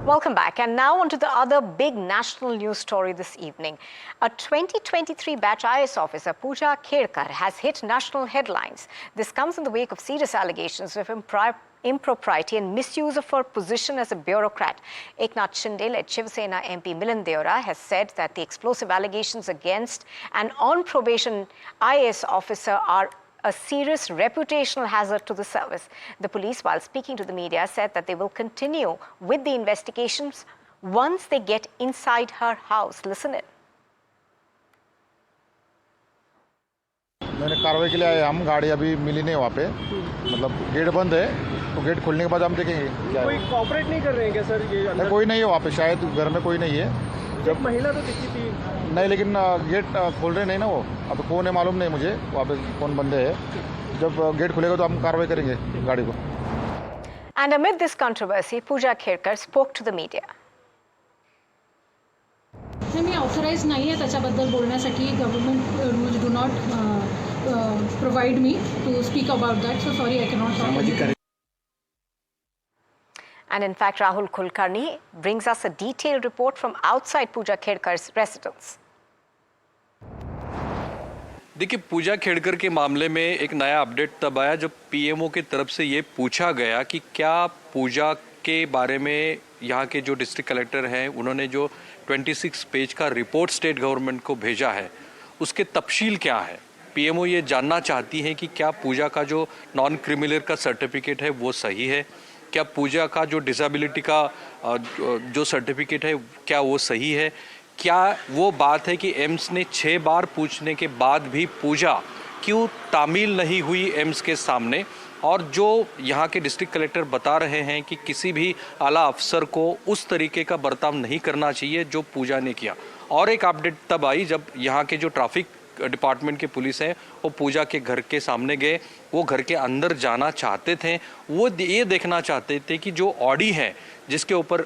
Welcome back. And now on to the other big national news story this evening. A 2023 batch IAS officer, Pooja Khedkar, has hit national headlines. This comes in the wake of serious allegations of impropriety and misuse of her position as a bureaucrat. Eknath Shinde-led Shiv Sena MP Milind Deora has said that the explosive allegations against an on-probation IAS officer are a serious reputational hazard to the service. The police, while speaking to the media, said that they will continue with the investigations once they get inside her house. Listen in. मैंने कार्रवाई के लिए आए हम, गाड़ी अभी मिली नहीं वहाँ पे, मतलब गेट बंद है, तो गेट खोलने के बाद हम देखेंगे क्या कोई कोऑपरेट नहीं कर रहे हैं क्या सर? ये अंदर कोई नहीं है वहाँ पे, शायद घर में कोई नहीं है। जब महिला तो दिखी थी नहीं, लेकिन गेट खोल रहे नहीं ना वो, अब कौन है मालूम नहीं मुझे, वहाँ पे कौन बंदे हैं। जब गेट खुलेगा तो हम कार्रवाई करेंगे गाड़ी को। And amid this controversy, Pooja Khedkar spoke to the media. मी ऑथराइज नाही आहे त्याच्याबद्दल बोलण्यासाठी. Government rules do not provide me to speak about that, so sorry I cannot talk. And in fact, Rahul Kulkarni brings us a detailed report from outside Pooja Khedkar's residence. देखिए, पूजा खेड़कर के मामले में एक नया अपडेट तब आया जब PMO की तरफ से ये पूछा गया कि क्या पूजा के बारे में यहाँ के जो डिस्ट्रिक्ट कलेक्टर हैं उन्होंने जो 26 पेज का रिपोर्ट स्टेट गवर्नमेंट को भेजा है उसके तफसील क्या है। पीएमओ ये जानना चाहती है कि क्या पूजा का जो नॉन क्रिमिनल का सर्टिफिकेट है वो सही है, क्या पूजा का जो डिसेबिलिटी का जो सर्टिफिकेट है क्या वो सही है, क्या वो बात है कि एम्स ने 6 बार पूछने के बाद भी पूजा क्यों तामील नहीं हुई एम्स के सामने, और जो यहाँ के डिस्ट्रिक्ट कलेक्टर बता रहे हैं कि किसी भी आला अफसर को उस तरीके का बर्ताव नहीं करना चाहिए जो पूजा ने किया। और एक अपडेट तब आई जब यहाँ के जो ट्रैफिक डिपार्टमेंट के पुलिस हैं वो पूजा के घर के सामने गए, वो घर के अंदर जाना चाहते थे, वो ये देखना चाहते थे कि जो ऑडी है जिसके ऊपर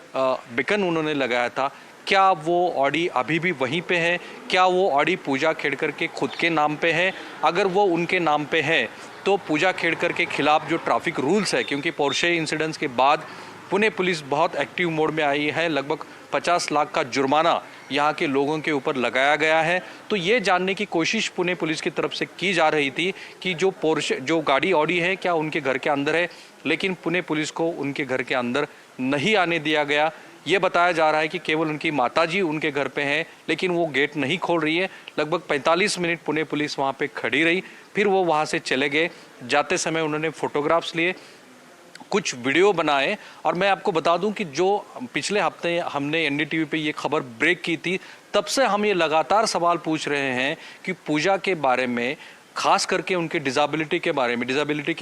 बिकन उन्होंने लगाया था क्या वो ऑडी अभी भी वहीं पे है, क्या वो ऑडी पूजा खेड़कर के खुद के नाम पे है। अगर वो उनके नाम पे है तो पूजा खेड़कर के खिलाफ जो ट्रैफिक रूल्स है, क्योंकि पोर्शे इंसिडेंट्स के बाद पुणे पुलिस बहुत एक्टिव मोड में आई है, लगभग 50 लाख का जुर्माना यहाँ के लोगों के ऊपर लगाया गया है। तो ये जानने की कोशिश पुणे पुलिस की तरफ से की जा रही थी कि जो पोर्शे जो गाड़ी ऑडी है क्या उनके घर के अंदर है, लेकिन पुणे पुलिस को उनके घर के अंदर नहीं आने दिया गया। ये बताया जा रहा है कि केवल उनकी माताजी उनके घर पे हैं, लेकिन वो गेट नहीं खोल रही है। लगभग 45 मिनट पुणे पुलिस वहाँ पे खड़ी रही, फिर वो वहाँ से चले गए। जाते समय उन्होंने फोटोग्राफ्स लिए, कुछ वीडियो बनाए, और मैं आपको बता दूं कि जो पिछले हफ्ते हमने एनडीटीवी पे ये खबर ब्रेक की थी, तब से हम ये लगातार सवाल पूछ रहे हैं कि पूजा के बारे में, खास करके उनके डिसेबिलिटी के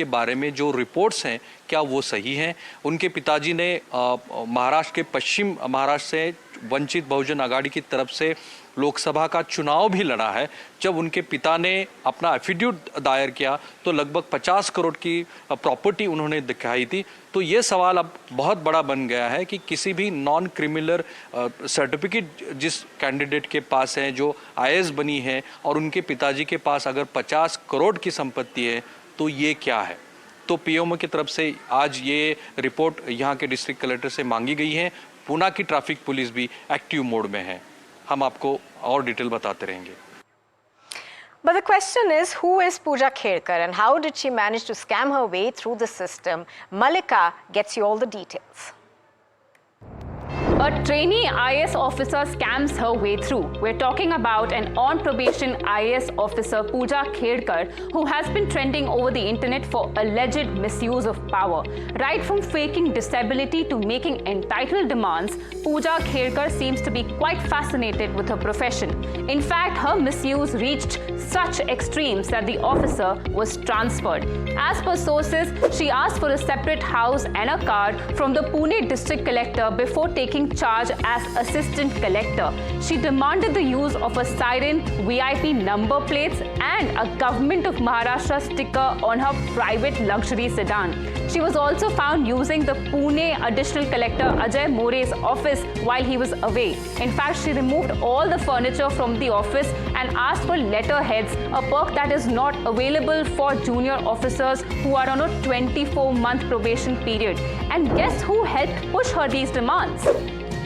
बारे में जो रिपोर्ट्स हैं क्या वो सही हैं। उनके पिताजी ने महाराष्ट्र के पश्चिम महाराष्ट्र से वंचित बहुजन आघाड़ी की तरफ से लोकसभा का चुनाव भी लड़ा है। जब उनके पिता ने अपना एफिडेविट दायर किया तो लगभग 50 करोड़ की प्रॉपर्टी उन्होंने दिखाई थी। तो ये सवाल अब बहुत बड़ा बन गया है कि किसी भी नॉन क्रिमिनल सर्टिफिकेट जिस कैंडिडेट के पास है, जो आईएएस बनी है, और उनके पिताजी के पास अगर 50 करोड़ की संपत्ति है तो ये क्या है। तो पीएमओ की तरफ से आज ये रिपोर्ट यहाँ के डिस्ट्रिक्ट कलेक्टर से मांगी गई है। पुणे की ट्रैफिक पुलिस भी एक्टिव मोड में है। हम आपको और डिटेल बताते रहेंगे। But the question is, who is Pooja Khedkar and how did she manage to scam her way through the system? Malika gets you all the details. A trainee IAS officer scams her way through. We're talking about an on-probation IAS officer, Pooja Khedkar, who has been trending over the internet for alleged misuse of power. Right from faking disability to making entitled demands, Pooja Khedkar seems to be quite fascinated with her profession. In fact, her misuse reached such extremes that the officer was transferred. As per sources, she asked for a separate house and a car from the Pune district collector before taking charge as assistant collector. She demanded the use of a siren, VIP number plates and a Government of Maharashtra sticker on her private luxury sedan. She was also found using the Pune Additional Collector Ajay More's office while he was away. In fact, she removed all the furniture from the office and asked for letterheads, a perk that is not available for junior officers who are on a 24-month probation period. And guess who helped push her these demands?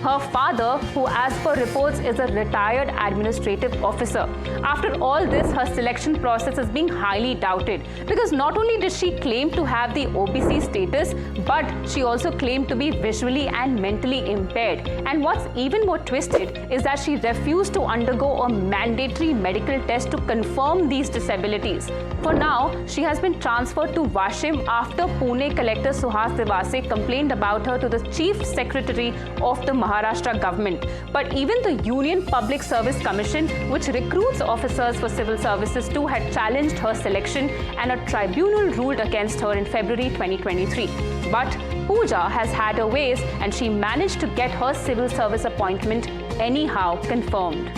Her father, who as per reports is a retired administrative officer. After all this, her selection process is being highly doubted because not only did she claim to have the OBC status, but she also claimed to be visually and mentally impaired. And what's even more twisted is that she refused to undergo a mandatory medical test to confirm these disabilities. For now, she has been transferred to Washim after Pune Collector Suhas Devase complained about her to the Chief Secretary of the Maharashtra government. But even the Union Public Service Commission, which recruits officers for civil services too, had challenged her selection and a tribunal ruled against her in February 2023. But Pooja has had her ways and she managed to get her civil service appointment anyhow confirmed.